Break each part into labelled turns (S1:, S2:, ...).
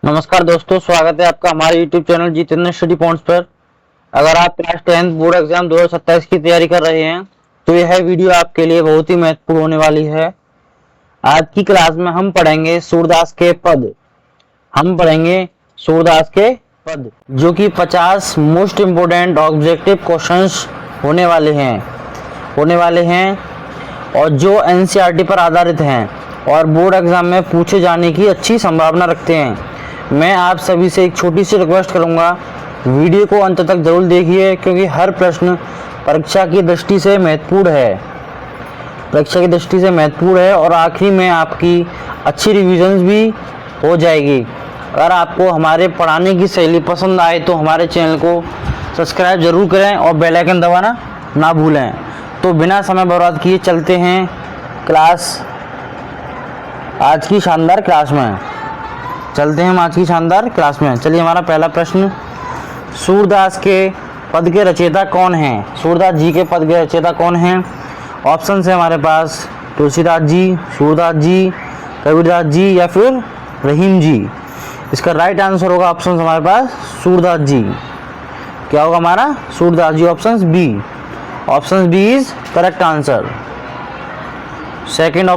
S1: नमस्कार दोस्तों, स्वागत है आपका हमारे YouTube channel Jitendra study points पर। अगर आप क्लास 10 बोर्ड एग्जाम 2027 की तैयारी कर रहे हैं तो यह वीडियो आपके लिए बहुत ही महत्वपूर्ण होने वाली है। आज की क्लास में हम पढ़ेंगे सूरदास के पद। जो कि 50 मोस्ट इम्पोर्टेंट ऑब्जेक्टिव क्वेश्चंस होने वाले हैं और जो NCERT पर आधारित हैं और बोर्ड एग्जाम में पूछे जाने की अच्छी संभावना रखते हैं। मैं आप सभी से एक छोटी सी रिक्वेस्ट करूंगा, वीडियो को अंत तक जरूर देखिए क्योंकि हर प्रश्न परीक्षा की दृष्टि से महत्वपूर्ण है और आखिरी में आपकी अच्छी रिवीजन भी हो जाएगी। अगर आपको हमारे पढ़ाने की शैली पसंद आए तो हमारे चैनल को सब्सक्राइब जरूर करें और बेल आइकन दबाना ना भूलें। तो बिना समय बर्बाद किए चलते हैं आज की शानदार क्लास में। चलिए, हमारा पहला प्रश्न, सूरदास के पद के रचयिता कौन हैं? सूरदास जी के पद के रचयिता कौन हैं? ऑप्शन है हमारे पास तुलसीदास जी, सूरदास जी, कबीरदास जी या फिर रहीम जी। इसका राइट आंसर होगा ऑप्शन हमारे पास सूरदास जी। क्या होगा हमारा? Surdas ji, option B is correct answer. Second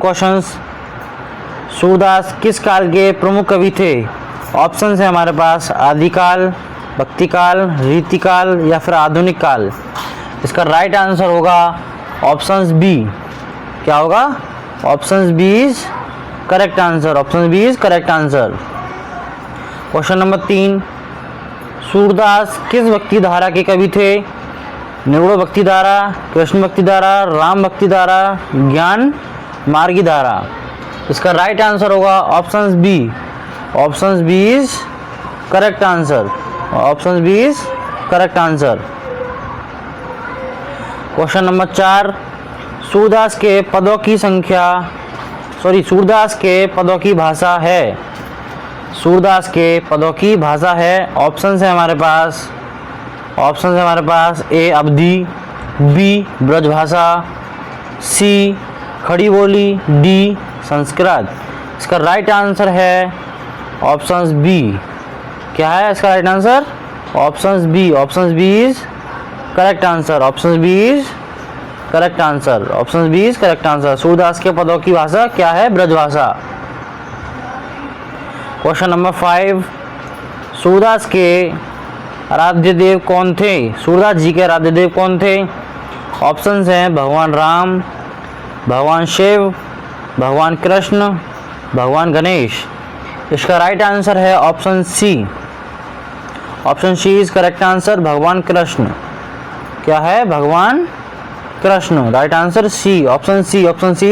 S1: question, Surdas किस काल के प्रमुख कवि थे? ऑप्शन है हमारे पास आदिकाल, भक्तिकाल, रीतिकाल या फिर आधुनिक काल। इसका राइट आंसर होगा ऑप्शन बी। क्या होगा? Option B is correct answer. Question number 3, Surdas किस भक्ति धारा के कवि थे? निगूढ़ भक्ति धारा, कृष्ण भक्ति धारा, राम भक्ति धारा, ज्ञान मार्गी धारा। इसका राइट आंसर होगा option B is correct answer. Question number 4, Surdas के पदों की भाषा है। ऑप्शन है हमारे पास ए अवधी, बी ब्रजभाषा, सी खड़ी बोली, डी संस्कृत। इसका राइट आंसर है ऑप्शन बी। क्या है इसका right answer? Option B is correct answer. Surdas के पदों की भाषा क्या है? ब्रजभाषा। क्वेश्चन नंबर 5, सूरदास के आराध्य देव कौन थे? सूरदास जी के आराध्य देव कौन थे? ऑप्शन हैं भगवान राम, भगवान शिव, भगवान कृष्ण, भगवान गणेश। इसका राइट आंसर है option C is correct answer, भगवान कृष्ण। क्या है? भगवान Krishna. Right answer C, option C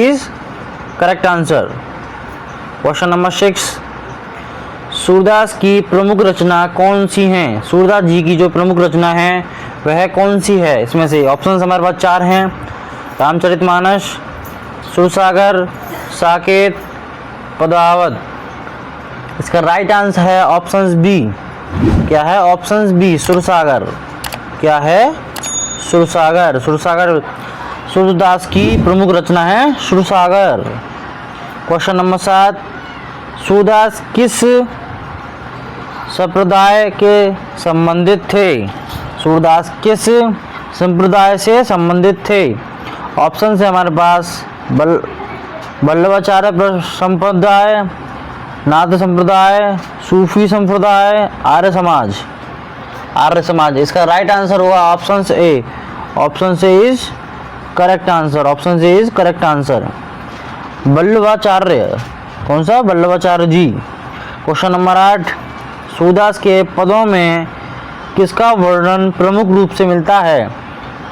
S1: is correct answer. Question number 6, Surdas की प्रमुख रचना कौन सी हैं? सूरदास जी की जो प्रमुख रचना है वह कौन सी है? इसमें से ऑप्शन हमारे पास 4 हैं, रामचरितमानस, सुरसागर, साकेत, पद्मावत। इसका राइट आंसर है ऑप्शन बी। क्या है? Option B Sursagar. क्या है? सुरसागर सूरदास की प्रमुख रचना है सुरसागर। क्वेश्चन नंबर 7, सूरदास किस संप्रदाय के संबंधित से संबंधित थे? ऑप्शन है हमारे पास वल्लभाचार्य संप्रदाय, नाथ संप्रदाय, सूफी संप्रदाय, आर्य समाज। इसका राइट आंसर होगा option A is correct answer. Vallabhacharya, कौन सा? वल्लभाचार्य जी। क्वेश्चन नंबर 8, सूरदास के पदों में किसका वर्णन प्रमुख रूप से मिलता है?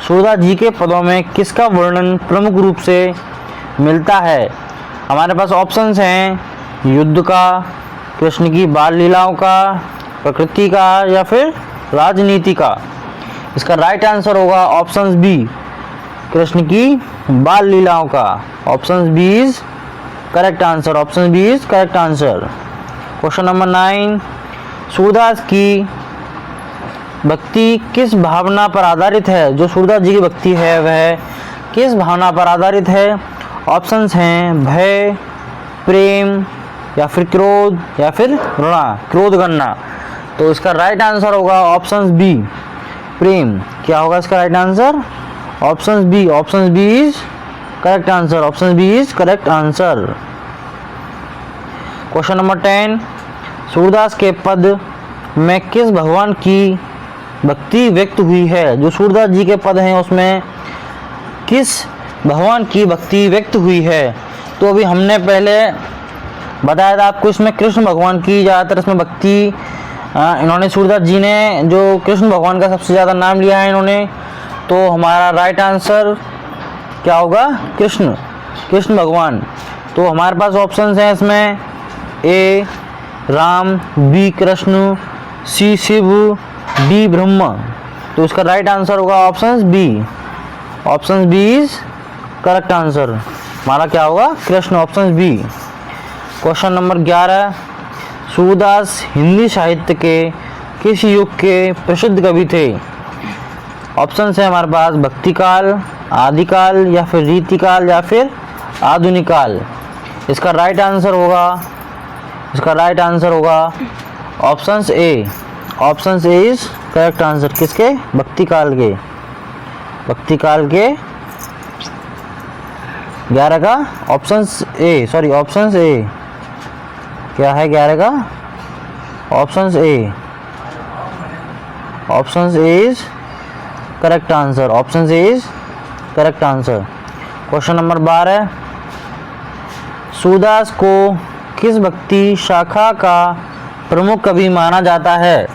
S1: सूरदास जी के पदों में किसका वर्णन प्रमुख रूप से मिलता है? हमारे पास ऑप्शंस हैं युद्ध का, कृष्ण की बाल लीलाओं का, प्रकृति का या फिर राजनीति का। इसका राइट आंसर होगा ऑप्शन बी, कृष्ण की बाल लीलाओं का। Option B is correct answer. Question number 9, Surdas की भक्ति किस भावना पर आधारित है? जो सूरदास जी की भक्ति है वह किस भावना पर आधारित है? ऑप्शंस हैं भय, प्रेम, या फिर क्रोध या फिर घृणा, क्रोध करना। तो इसका राइट आंसर होगा ऑप्शन बी, प्रेम। क्या होगा इसका right answer? Option B, option B is correct answer, option B is correct answer. Question number 10, Surdas के पद में किस भगवान की भक्ति व्यक्त हुई है? जो सूरदास जी के पद हैं उसमें किस भगवान की भक्ति व्यक्त हुई है? तो अभी हमने पहले बताया था आपको, इसमें कृष्ण भगवान की ज़्यादातर इसमें भक्ति इन्होंने, सूरदास जी ने जो कृष्ण भगवान का सबसे ज़्यादा नाम लिया है इन्होंने। तो हमारा राइट आंसर क्या होगा? कृष्ण, कृष्ण भगवान। तो हमारे पास ऑप्शंस हैं इसमें A Ram, B Krishna, C Shiv, D Brahma. तो इसका राइट आंसर होगा option B, option B is correct answer. हमारा क्या होगा? Krishna, option B. Question number 11, Surdas Hindi साहित्य के किस युग के प्रसिद्ध कवि थे? ऑप्शन है हमारे पास भक्ति काल, आदिकाल या फिर रीतिकाल या फिर आधुनिक काल। इसका राइट आंसर होगा, इसका राइट आंसर होगा option A, option A is correct answer. किसके? भक्ति काल के, भक्ति काल के 11 का option A, sorry option A क्या है 11 का? Option A, option A is correct answer, option A is correct answer. Question number 12, Surdas को किस भक्ति शाखा का प्रमुख कवि माना जाता है?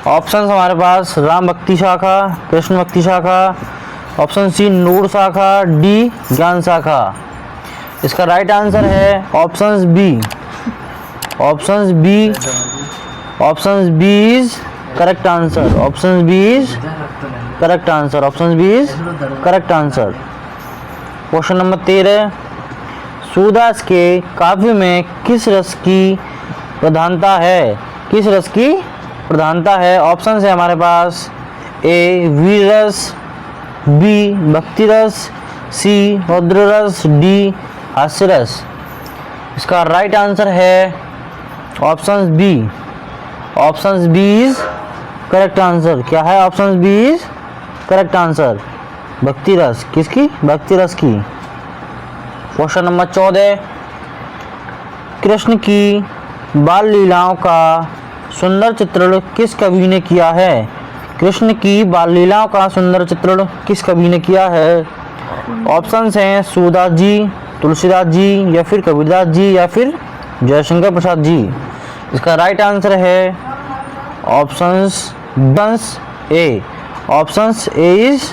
S1: ऑप्शंस हमारे पास राम भक्ति शाखा, कृष्ण भक्ति शाखा, ऑप्शन सी नूर शाखा, डी ज्ञान शाखा। इसका राइट आंसर है option B, option B, option B is correct answer, option B is correct answer, option B is correct answer. Question number 13, Surdas के काव्य में किस रस की प्रधानता है? किस रस की प्रधानता है? ऑप्शन है हमारे पास ए वीर रस, बी भक्ति रस, सी रौद्र रस, डी हास्य रस। इसका राइट आंसर है option B, option B is correct answer. क्या है? Option B is correct answer, भक्ति रस। किसकी? भक्ति रस की। क्वेश्चन नंबर 14, कृष्ण की बाल लीलाओं का सुंदर चित्रण किस कवि ने किया है? कृष्ण की बाल लीलाओं का सुंदर चित्रण किस कवि ने किया है? ऑप्शंस हैं सूरदास जी, तुलसीदास जी या फिर कबीरदास जी या फिर जयशंकर प्रसाद जी। इसका राइट आंसर है options A, options A is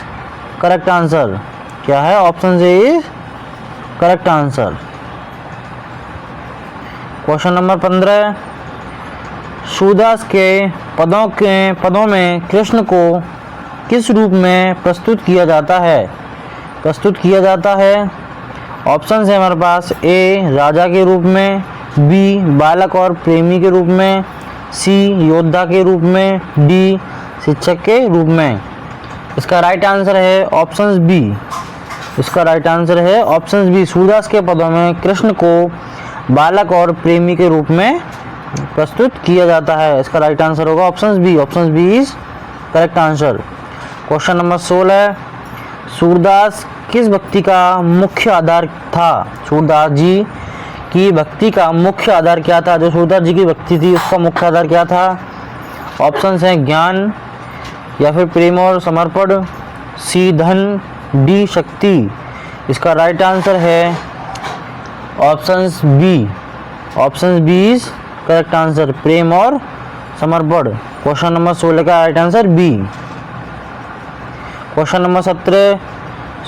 S1: correct answer. क्या है? Option A is correct answer. Question number 15, Surdas के पदों में कृष्ण को किस रूप में प्रस्तुत किया जाता है? प्रस्तुत किया जाता है, ऑप्शन है हमारे पास ए राजा के रूप में, बी बालक और प्रेमी के रूप में, सी योद्धा के रूप में, डी शिक्षक के रूप में। इसका राइट आंसर है ऑप्शन बी, इसका राइट आंसर है ऑप्शन बी। सूरदास के पदों में कृष्ण को बालक और प्रेमी के रूप में प्रस्तुत किया जाता है। इसका राइट आंसर होगा option B, option B is correct answer. Question number 16, Surdas किस भक्ति का मुख्य आधार था? सूरदास जी की भक्ति का मुख्य आधार क्या था? जो सूरदास जी की भक्ति थी उसका मुख्य आधार क्या था? ऑप्शंस हैं ज्ञान या फिर प्रेम और समर्पण, सी धन, डी शक्ति। इसका राइट आंसर है options B, option B is correct answer, प्रेम और समर्पण। क्वेश्चन नंबर 16 का right answer B. Question number 17,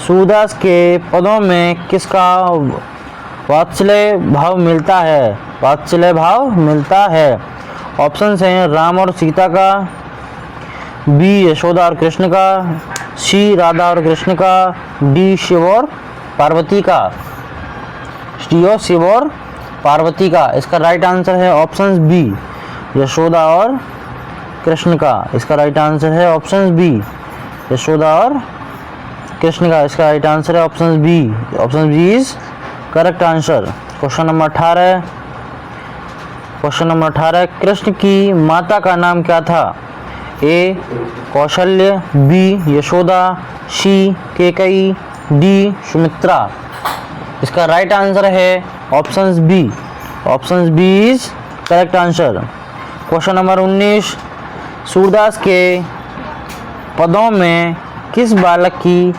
S1: Surdas के पदों में किसका वात्सल्य भाव मिलता है? वात्सल्य भाव मिलता है, ऑप्शंस हैं राम और सीता का, बी यशोदा और कृष्ण का, सी राधा और कृष्ण का, डी शिव और पार्वती का, डी और शिव और पार्वती का। इसका राइट आंसर है ऑप्शन बी, यशोदा और कृष्ण का। इसका राइट आंसर है ऑप्शन बी, यशोदा और कृष्ण का। इसका राइट आंसर है option B, option B is correct answer. Question number 18, question number 18, Krishna की माता का नाम क्या था? A Kaushalya, B Yashoda, C Kaikeyi, D Sumitra. इसका राइट आंसर है option B. Option B is correct answer. Question number 19, Surdas के पदों में किस बालक की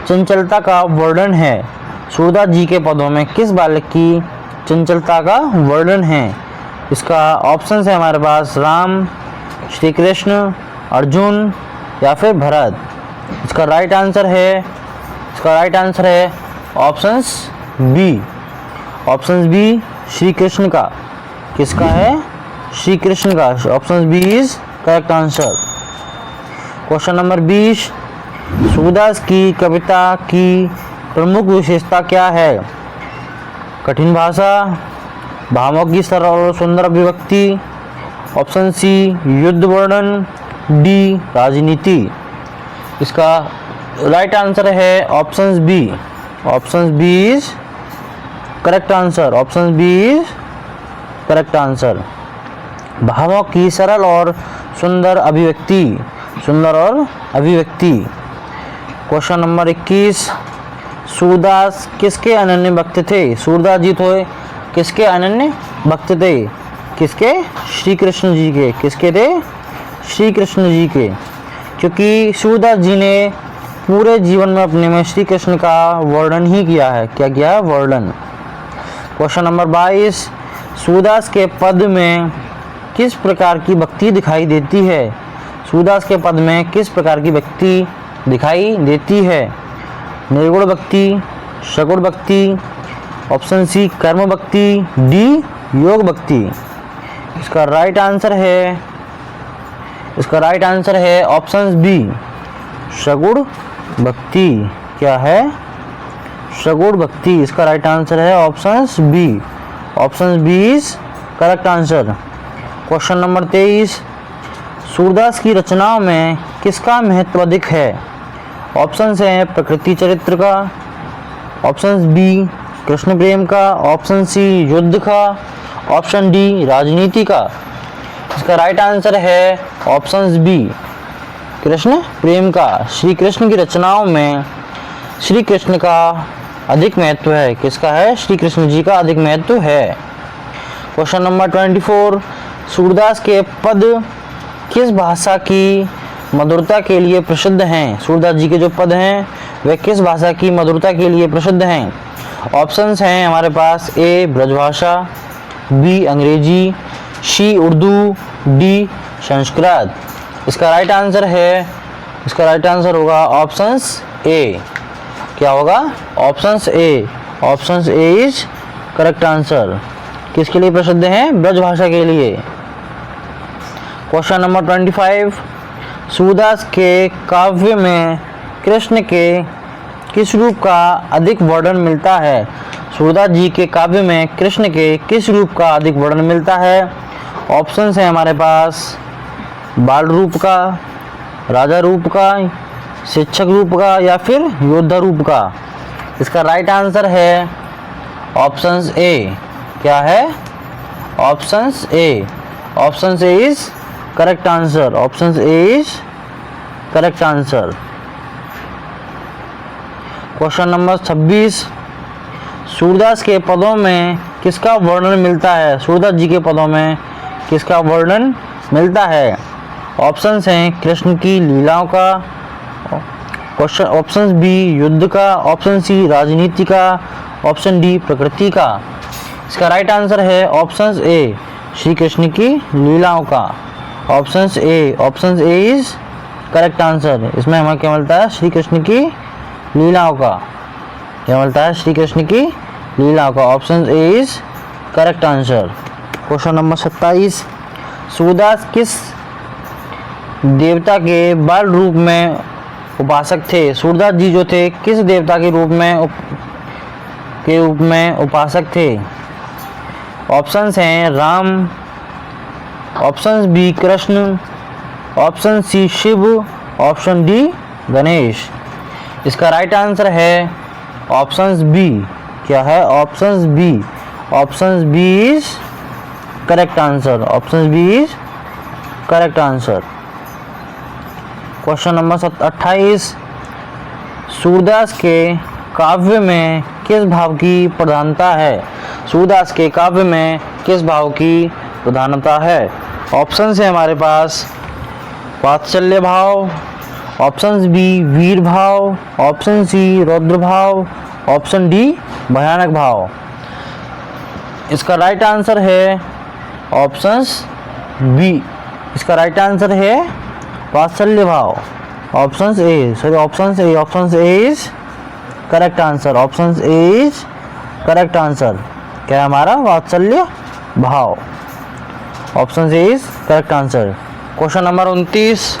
S1: चंचलता का वर्णन है? सूरदास जी के पदों में किस बालक की चंचलता का वर्णन है? इसका ऑप्शन है हमारे पास राम, श्री कृष्ण, अर्जुन या फिर भरत। इसका राइट आंसर है option B. Option B Shri Krishna का। किसका है? श्री कृष्ण का। Option B is correct answer. Question number 20, Surdas की कविता की प्रमुख विशेषता क्या है? कठिन भाषा, भावों की सरल और सुंदर अभिव्यक्ति, ऑप्शन सी युद्ध वर्णन, डी राजनीति। इसका राइट आंसर है option B. Option B is correct answer. Option B is correct answer. भावों की सरल और सुंदर अभिव्यक्ति। क्वेश्चन नंबर 21, सूरदास किसके अनन्य भक्त थे? सूरदास जी तो किसके अनन्य भक्त थे? किसके? श्री कृष्ण जी के। किसके थे? श्री कृष्ण जी के। क्योंकि सूरदास जी ने पूरे जीवन में अपने में श्री कृष्ण का वर्णन ही किया है। क्या किया है? वर्णन। क्वेश्चन नंबर 22, सूरदास के पद में किस प्रकार की भक्ति दिखाई देती है? सूरदास के पद में किस प्रकार की भक्ति दिखाई देती है? निर्गुण भक्ति, सगुण भक्ति, ऑप्शन सी कर्म भक्ति, डी योग भक्ति। इसका राइट आंसर है ऑप्शन बी सगुण भक्ति। क्या है? सगुण भक्ति। इसका राइट आंसर है option B. Option B is correct answer. Question number 23, Surdas की रचनाओं में किसका महत्व अधिक है? ऑप्शन है प्रकृति चरित्र का, ऑप्शन बी कृष्ण प्रेम का, ऑप्शन सी युद्ध का, ऑप्शन डी राजनीति का। इसका राइट आंसर है ऑप्शन बी कृष्ण प्रेम का। श्री कृष्ण की रचनाओं में श्री कृष्ण का अधिक महत्व है। किसका है? श्री कृष्ण जी का अधिक महत्व है। क्वेश्चन नंबर 24, सूरदास के पद किस भाषा की मधुरता के लिए प्रसिद्ध हैं? सूरदास जी के जो पद हैं वे किस भाषा की मधुरता के लिए प्रसिद्ध हैं? ऑप्शंस हैं हमारे पास ए ब्रजभाषा, बी अंग्रेजी, सी उर्दू, डी संस्कृत। इसका राइट आंसर होगा ऑप्शंस ए। क्या होगा? Options A. Options A is correct answer. किसके लिए प्रसिद्ध हैं? ब्रजभाषा के लिए। क्वेश्चन नंबर 25, सूरदास के काव्य में कृष्ण के किस रूप का अधिक वर्णन मिलता है? सूरदास जी के काव्य में कृष्ण के किस रूप का अधिक वर्णन मिलता है? ऑप्शंस हैं हमारे पास बाल रूप का, राजा रूप का, शिक्षक रूप का या फिर योद्धा रूप का। इसका राइट आंसर है ऑप्शंस ए। क्या है? Options A. Options A is correct answer. Options A is correct answer. Question number 26, Surdas के पदों में किसका वर्णन मिलता है? सूरदास जी के पदों में किसका वर्णन मिलता है? ऑप्शंस हैं कृष्ण की लीलाओं का, ऑप्शन बी युद्ध का, ऑप्शन सी राजनीति का, ऑप्शन डी प्रकृति का। इसका राइट आंसर है ऑप्शन ए श्री कृष्ण की लीलाओं का। Option A. Option A is correct answer. इसमें हमें क्या मिलता है? श्री कृष्ण की लीलाओं का। क्या मिलता है? श्री कृष्ण की लीलाओं का। Option A is correct answer. Question number 27, Surdas किस देवता के बाल रूप में उपासक थे? सूरदास जी जो थे किस देवता के रूप में उपासक थे? ऑप्शंस हैं Ram, option B Krishna, option C Shiv, option D Ganesh. इसका राइट आंसर है ऑप्शन बी। क्या है? Option B. Option B is correct answer, option B is correct answer. Question number 28, Surdas के काव्य में किस भाव की प्रधानता है? सूरदास के काव्य में किस भाव की प्रधानता है? ऑप्शन है हमारे पास वात्सल्य भाव, ऑप्शन बी वीर भाव, ऑप्शन सी रौद्र भाव, ऑप्शन डी भयानक भाव। इसका राइट आंसर है ऑप्शन बी। इसका राइट आंसर है वात्सल्य भाव, option A, sorry option A is correct answer, option A is correct answer. क्या है हमारा? वात्सल्य भाव, option A is correct answer. Question number 29,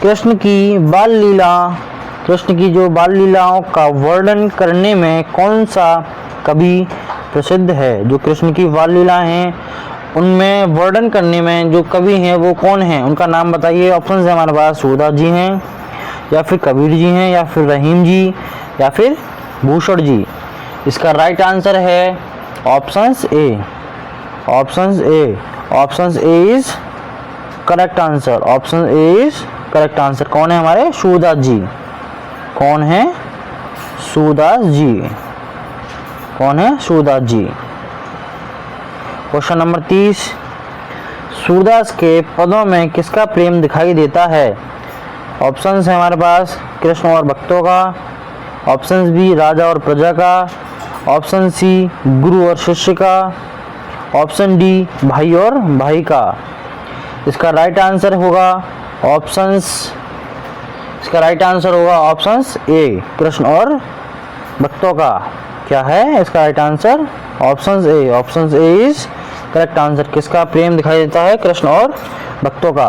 S1: Krishna की बाल लीला, कृष्ण की जो बाल लीलाओं का वर्णन करने में कौन सा कवि प्रसिद्ध है? जो कृष्ण की बाल लीला हैं उनमें वर्णन करने में जो कवि हैं वो कौन हैं? उनका नाम बताइए। ऑप्शन है हमारे पास सूरदास जी हैं, या फिर कबीर जी हैं, या फिर रहीम जी, या फिर भूषण जी। इसका राइट आंसर है options A, options A, options A is correct answer, option A is correct answer. कौन है हमारे? सूरदास जी। कौन है? सूरदास जी। कौन है? सूरदास जी। क्वेश्चन नंबर 30, सूरदास के पदों में किसका प्रेम दिखाई देता है? ऑप्शंस है हमारे पास कृष्ण और भक्तों का, ऑप्शन बी राजा और प्रजा का, ऑप्शन सी गुरु और शिष्य का, ऑप्शन डी भाई और भाई का। इसका राइट आंसर होगा ऑप्शंस, इसका राइट आंसर होगा ऑप्शंस ए, कृष्ण और भक्तों का। क्या है इसका right answer? Options A, options A is correct answer. किसका प्रेम दिखाई देता है? कृष्ण और भक्तों का।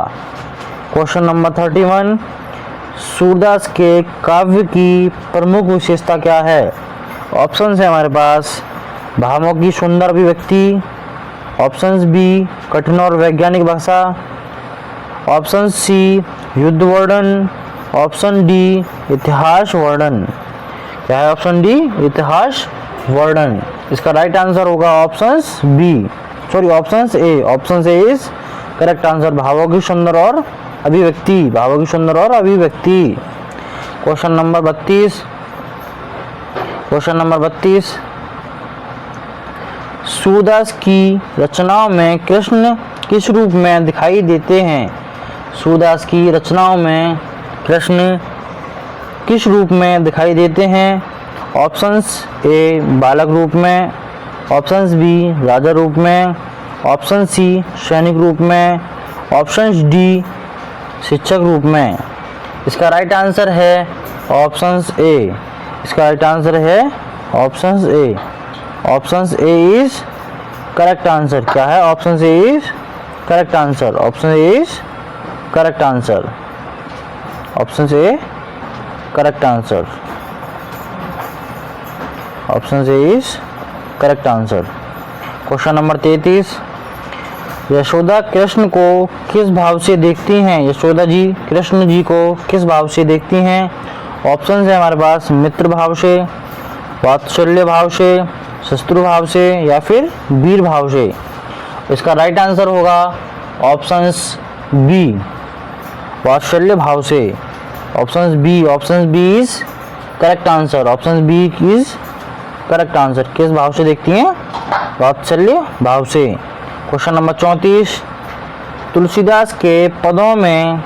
S1: क्वेश्चन नंबर 31, सूरदास के काव्य की प्रमुख विशेषता क्या है? ऑप्शन है हमारे पास भावों की सुंदर अभिव्यक्ति, ऑप्शन बी कठिन और वैज्ञानिक भाषा, ऑप्शन सी युद्ध वर्णन, ऑप्शन डी इतिहास वर्णन। क्या है? ऑप्शन डी इतिहास वर्णन। इसका राइट आंसर होगा option B, sorry option A, option A is correct answer. भावों की सुंदर और अभिव्यक्ति, भावों की सुंदर और अभिव्यक्ति। Question number 32, question number 32, Surdas की रचनाओं में कृष्ण किस रूप में दिखाई देते हैं? सूरदास की रचनाओं में कृष्ण किस रूप में दिखाई देते हैं? ऑप्शंस ए बालक रूप में, ऑप्शंस बी राजा रूप में, ऑप्शन सी सैनिक रूप में, ऑप्शन डी शिक्षक रूप में। इसका राइट आंसर है ऑप्शंस ए। इसका राइट आंसर है options A, options A is correct answer. क्या है? Option A is correct answer, option A is correct answer, option A correct answer, option A is correct answer. Question number 33, Yashoda Krishna को किस भाव से देखती हैं? यशोदा जी कृष्ण जी को किस भाव से देखती हैं? ऑप्शन है हमारे पास मित्र भाव से, वात्सल्य भाव से, शत्रु भाव से, या फिर वीर भाव से। इसका राइट आंसर होगा ऑप्शंस बी, वात्सल्य भाव से, option B, option B is correct answer, option B is correct answer. किस भाव से देखती हैं? वात्सल्य भाव से। क्वेश्चन नंबर 34, तुलसीदास के पदों में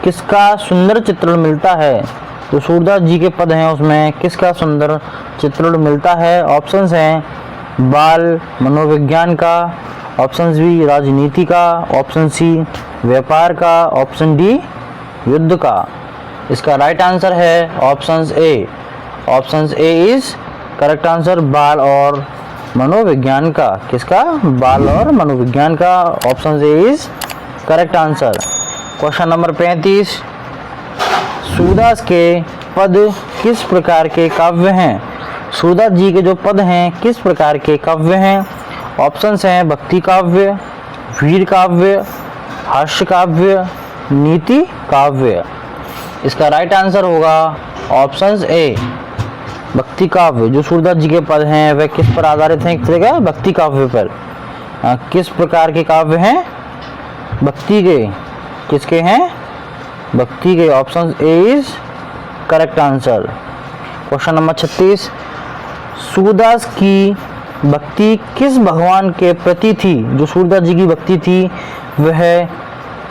S1: किसका सुंदर चित्रण मिलता है? तो सूरदास जी के पद हैं उसमें किसका सुंदर चित्रण मिलता है? ऑप्शंस हैं बाल मनोविज्ञान का, ऑप्शन बी राजनीति का, ऑप्शन सी व्यापार का, ऑप्शन डी युद्ध का। इसका राइट आंसर है option A, option A is correct answer, बाल और मनोविज्ञान का। किसका? बाल और मनोविज्ञान का, option A is correct answer. Question number 35, Surdas के पद किस प्रकार के काव्य हैं? सूरदास जी के जो पद हैं किस प्रकार के काव्य हैं? ऑप्शंस हैं भक्ति काव्य, वीर काव्य, हास्य काव्य, नीति काव्य। इसका राइट आंसर होगा ऑप्शंस ए, भक्ति काव्य। जो सूरदास जी के पद हैं वह किस पर आधारित हैं? एक तरह का भक्ति काव्य पर। किस प्रकार के काव्य हैं? भक्ति के। किसके हैं? भक्ति के। Option A is correct answer. Question number 36, Surdas की भक्ति किस भगवान के प्रति थी? जो सूरदास जी की भक्ति थी वह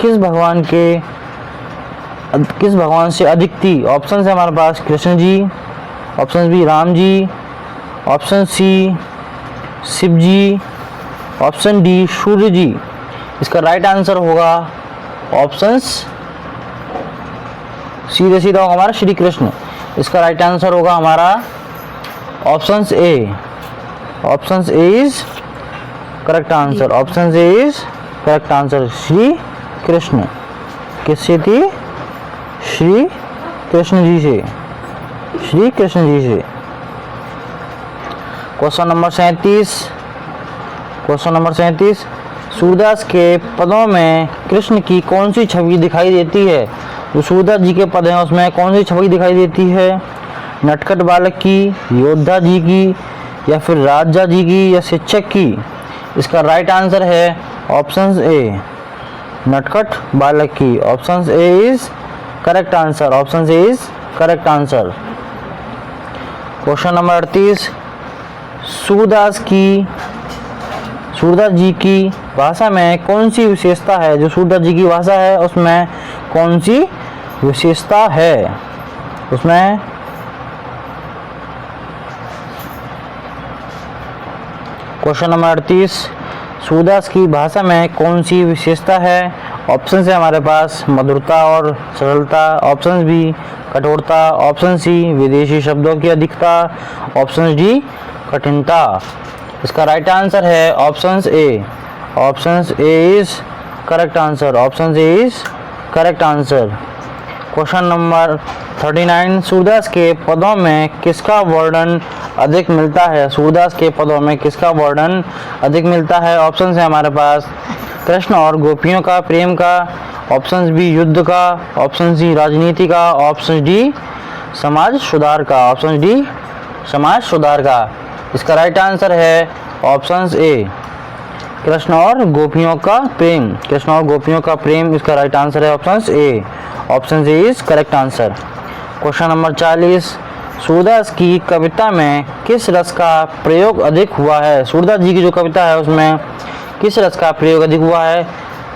S1: किस भगवान से अधिक थी? ऑप्शन है हमारे पास Krishna ji, option B Ram ji, option C Shiv जी, ऑप्शन डी सूर्य जी। इसका राइट आंसर होगा ऑप्शंस सीधे सीधा होगा हमारा श्री कृष्ण। इसका राइट आंसर होगा हमारा options A. Options A is correct answer. Option A is correct answer. Shri Krishna किससे थी? श्री कृष्ण जी से। श्री कृष्ण जी से। Question number 37, question number 37, Surdas के पदों में कृष्ण की कौन सी छवि दिखाई देती है? जो सूरदास जी के पद हैं उसमें कौन सी छवि दिखाई देती है? नटखट बालक की, योद्धा जी की, या फिर राजा जी की, या शिक्षक की? इसका राइट आंसर है ऑप्शन ए नटखट बालक की। Option A is correct answer. Option A is correct answer. Question number 38, Surdas ji की भाषा में कौन सी विशेषता है? जो सूरदास जी की भाषा है उसमें कौन सी विशेषता है? उसमें क्वेश्चन नंबर 38, सूरदास की भाषा में कौन सी विशेषता है? ऑप्शन है हमारे पास मधुरता और सरलता, ऑप्शन बी कठोरता, ऑप्शन सी विदेशी शब्दों की अधिकता, ऑप्शन डी कठिनता। इसका राइट आंसर है option A. Option A is correct answer. Option A is correct answer. Question number 39, Surdas के पदों में किसका वर्णन अधिक मिलता है? सूरदास के पदों में किसका वर्णन अधिक मिलता है? ऑप्शन है हमारे पास कृष्ण और गोपियों का प्रेम का, ऑप्शन बी युद्ध का, ऑप्शन सी राजनीति का, ऑप्शन डी समाज सुधार का। ऑप्शन डी समाज सुधार का। इसका राइट आंसर है ऑप्शन ए कृष्ण और गोपियों का प्रेम। कृष्ण और गोपियों का प्रेम इसका राइट आंसर है option A. Option A is correct answer. Question number 40, Surdas की कविता में किस रस का प्रयोग अधिक हुआ है? सूरदास जी की जो कविता है उसमें किस रस का प्रयोग अधिक हुआ है?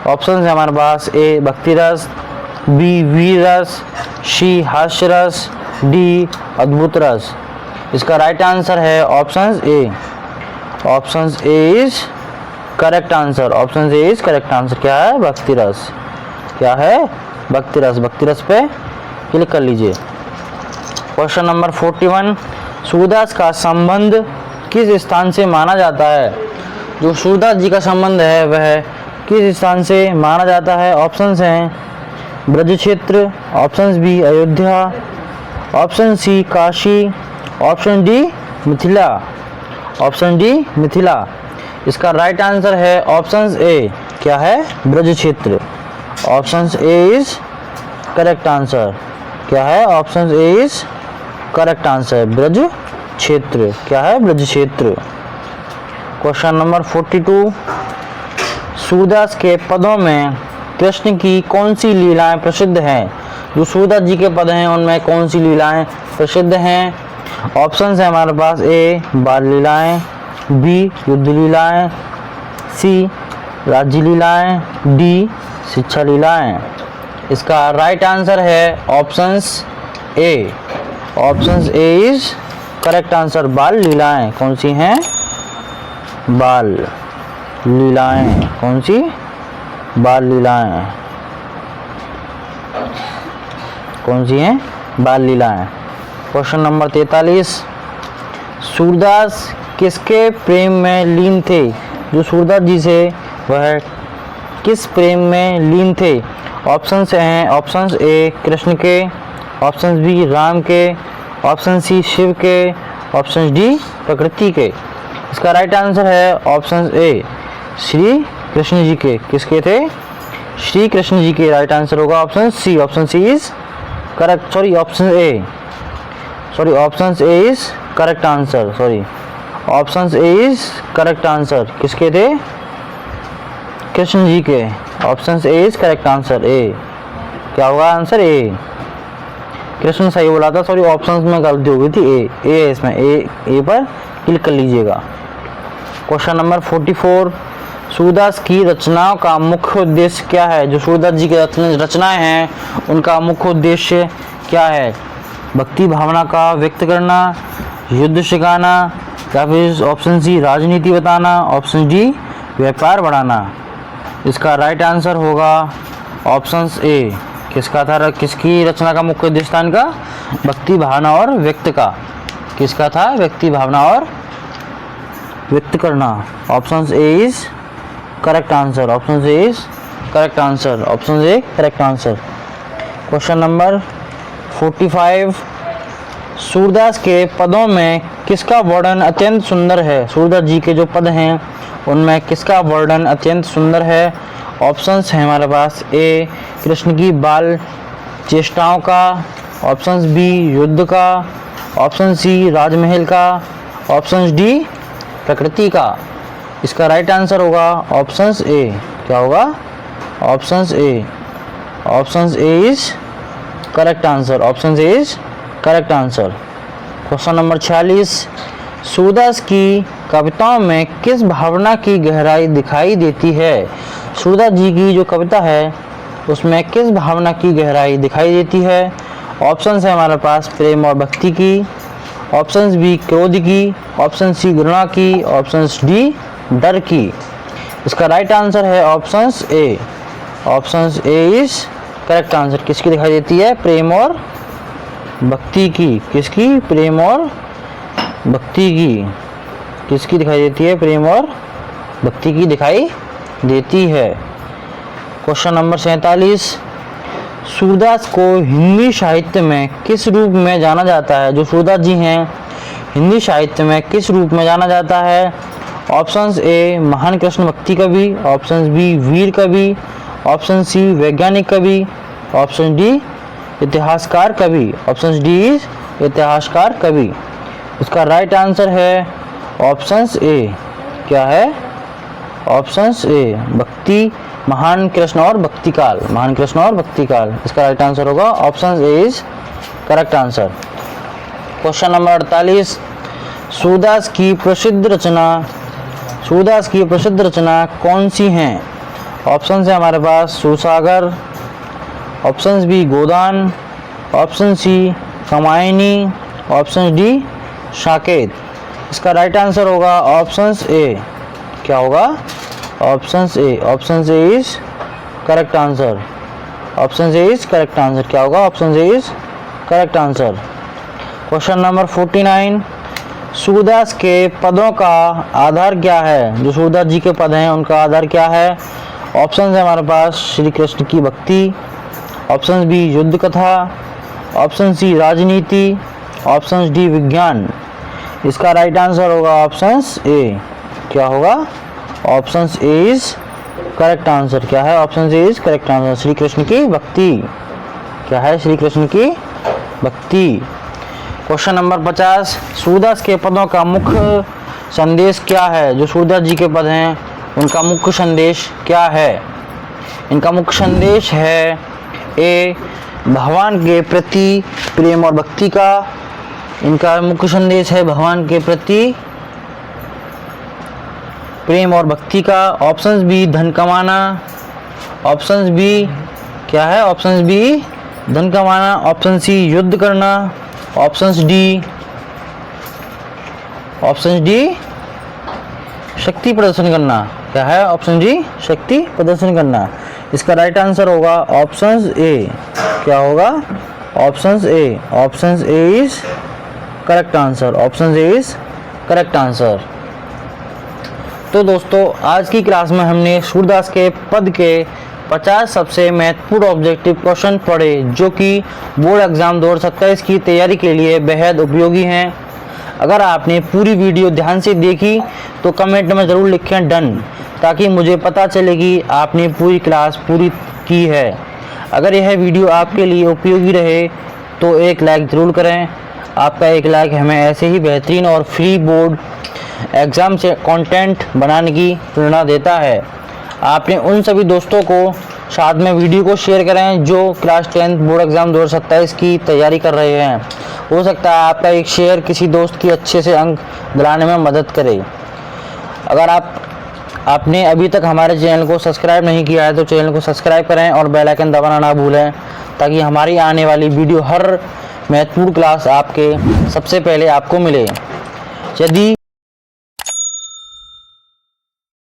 S1: ऑप्शन है हमारे पास ए भक्ति रस, बी वीर रस, सी हास्य रस, डी अद्भुत रस। इसका राइट आंसर है option A. Option A is correct answer. Option A is correct answer. क्या है? भक्ति रस। क्या है? भक्ति रस। भक्ति रस पे क्लिक कर लीजिए। क्वेश्चन नंबर 41, सूरदास का संबंध किस स्थान से माना जाता है? जो सूरदास जी का संबंध है वह किस स्थान से माना जाता है? ऑप्शंस हैं ब्रज क्षेत्र, option B Ayodhya, option C Kashi, option D Mithila. Option D Mithila. इसका राइट आंसर है ऑप्शन ए। क्या है? ब्रज क्षेत्र। Option A is correct answer. क्या है? Option A is correct answer. Braj क्षेत्र। क्या है? ब्रज क्षेत्र। क्वेश्चन नंबर 42, सूरदास के पदों में कृष्ण की कौन सी लीलाएं प्रसिद्ध हैं? जो सूरदास जी के पद हैं उनमें कौन सी लीलाएं प्रसिद्ध हैं? ऑप्शन है हमारे पास ए बाल लीलाएं, बी युद्ध लीलाएं, सी राज्य लीलाएं, डी शिक्षा लीलाएं। इसका राइट आंसर है options A. Option A is correct answer. बाल लीलाएं कौन सी हैं? बाल लीलाएं कौन सी? बाल लीलाएं कौन सी हैं? बाल लीलाएं। क्वेश्चन नंबर 43, सूरदास किसके प्रेम में लीन थे? जो सूरदास जी से वह किस प्रेम में लीन थे? ऑप्शंस हैं ऑप्शन ए कृष्ण के, ऑप्शन बी राम के, ऑप्शन सी शिव के, ऑप्शन डी प्रकृति के। इसका राइट आंसर है ऑप्शन ए श्री कृष्ण जी के। किसके थे? श्री कृष्ण जी के। राइट आंसर होगा option C. Option C is correct. Sorry option A. Sorry option A is correct answer. Sorry option A is correct answer. किसके थे? कृष्ण जी के, option A is correct answer. ए क्या होगा आंसर? ए। कृष्ण सही बोला था, सॉरी ऑप्शंस में गलती हो गई थी। ए है इसमें, ए पर क्लिक कर लीजिएगा। क्वेश्चन नंबर 44, सूरदास की रचनाओं का मुख्य उद्देश्य क्या है? जो सूरदास जी की रचनाएं हैं उनका मुख्य उद्देश्य क्या है? भक्ति भावना का व्यक्त करना, युद्ध सिखाना, या फिर ऑप्शन सी राजनीति बताना, ऑप्शन डी व्यापार बढ़ाना। इसका राइट आंसर होगा ऑप्शन ए। किसका था, किसकी रचना का मुख्य उद्देश्य था इनका? भक्ति भावना और व्यक्त का। किसका था? व्यक्ति भावना और व्यक्त करना। Option A is correct answer. Option A is correct answer. Option A correct answer. Question number 45, Surdas के पदों में किसका वर्णन अत्यंत सुंदर है? सूरदास जी के जो पद हैं उनमें किसका वर्णन अत्यंत सुंदर है? ऑप्शंस हैं हमारे पास। ए कृष्ण की बाल चेष्टाओं का, ऑप्शन बी युद्ध का, ऑप्शन सी राजमहल का, ऑप्शन डी प्रकृति का। इसका राइट आंसर होगा ऑप्शन ए। क्या होगा? Option A. Option A is correct answer. Option A is correct answer. Question number 46, Surdas की कविताओं में किस भावना की गहराई दिखाई देती है? सूरदास जी की जो कविता है उसमें किस भावना की गहराई दिखाई देती है? ऑप्शन है हमारे पास प्रेम और भक्ति की, ऑप्शन बी क्रोध की, ऑप्शन सी घृणा की, ऑप्शन डी डर की। इसका राइट आंसर है option A. Option A is correct answer. किसकी दिखाई देती है? प्रेम और भक्ति की। किसकी? प्रेम और भक्ति की। किसकी दिखाई देती है? प्रेम और भक्ति की दिखाई देती है। क्वेश्चन नंबर 47, सूरदास को हिंदी साहित्य में किस रूप में जाना जाता है? जो सूरदास जी हैं हिंदी साहित्य में किस रूप में जाना जाता है? ऑप्शन ए महान कृष्ण भक्ति कवि, ऑप्शन बी वीर कवि, ऑप्शन सी वैज्ञानिक कवि, ऑप्शन डी इतिहासकार कवि। ऑप्शन डी इज इतिहासकार कवि। इसका राइट आंसर है ऑप्शन ए। क्या है? ऑप्शन ए भक्ति, महान कृष्ण और भक्ति काल। महान कृष्ण और भक्ति काल। इसका राइट आंसर होगा option A is correct answer. Question number 48, Surdas की प्रसिद्ध रचना कौन सी हैं? ऑप्शन है हमारे पास Sursagar, option B Godan, option C Kamayani, option D Saket. इसका राइट आंसर होगा ऑप्शन ए। क्या होगा? Option A. Option A is correct answer. Option A is correct answer. क्या होगा? Option A is correct answer. Question number 49, Surdas के पदों का आधार क्या है? जो सूरदास जी के पद हैं उनका आधार क्या है? ऑप्शन है हमारे पास श्री कृष्ण की भक्ति, ऑप्शन बी युद्ध कथा, ऑप्शन सी राजनीति, ऑप्शन डी विज्ञान। इसका राइट आंसर होगा ऑप्शन ए। क्या होगा? Option A is correct answer. क्या है? Option A is correct answer. Shri Krishna की भक्ति। क्या है? श्री कृष्ण की भक्ति। क्वेश्चन नंबर 50, सूरदास के पदों का मुख्य संदेश क्या है? जो सूरदास जी के पद हैं उनका मुख्य संदेश क्या है? इनका मुख्य संदेश है ए भगवान के प्रति प्रेम और भक्ति का। इनका मुख्य संदेश है भगवान के प्रति प्रेम और भक्ति का। ऑप्शंस बी धन कमाना, ऑप्शंस बी क्या है? ऑप्शंस बी धन कमाना, ऑप्शन सी युद्ध करना, ऑप्शंस डी शक्ति प्रदर्शन करना। क्या है? ऑप्शन डी शक्ति प्रदर्शन करना। इसका राइट आंसर होगा ऑप्शन ए। क्या होगा? Option A. Option A is correct answer. Option A is correct answer. तो दोस्तों आज की क्लास में हमने सूरदास के पद के 50 सबसे महत्वपूर्ण ऑब्जेक्टिव क्वेश्चन पढ़े जो कि बोर्ड एग्जाम 2027 की तैयारी के लिए बेहद उपयोगी हैं। अगर आपने पूरी वीडियो ध्यान से देखी तो कमेंट में ज़रूर लिखें डन, ताकि मुझे पता चले कि आपने पूरी क्लास पूरी की है। अगर यह वीडियो आपके लिए उपयोगी रहे तो एक लाइक ज़रूर करें। आपका एक लाइक हमें ऐसे ही बेहतरीन और फ्री बोर्ड एग्ज़ाम से कंटेंट बनाने की प्रेरणा देता है। आपने उन सभी दोस्तों को साथ में वीडियो को शेयर करें जो क्लास 10 बोर्ड एग्ज़ाम 2027 की तैयारी कर रहे हैं। हो सकता है आपका एक शेयर किसी दोस्त की अच्छे से अंक दिलाने में मदद करे। अगर आपने अभी तक हमारे चैनल को सब्सक्राइब नहीं किया है तो चैनल को सब्सक्राइब करें और बेल आइकन दबाना ना भूलें, ताकि हमारी आने वाली वीडियो हर महत्वपूर्ण क्लास आपके सबसे पहले आपको मिले। यदि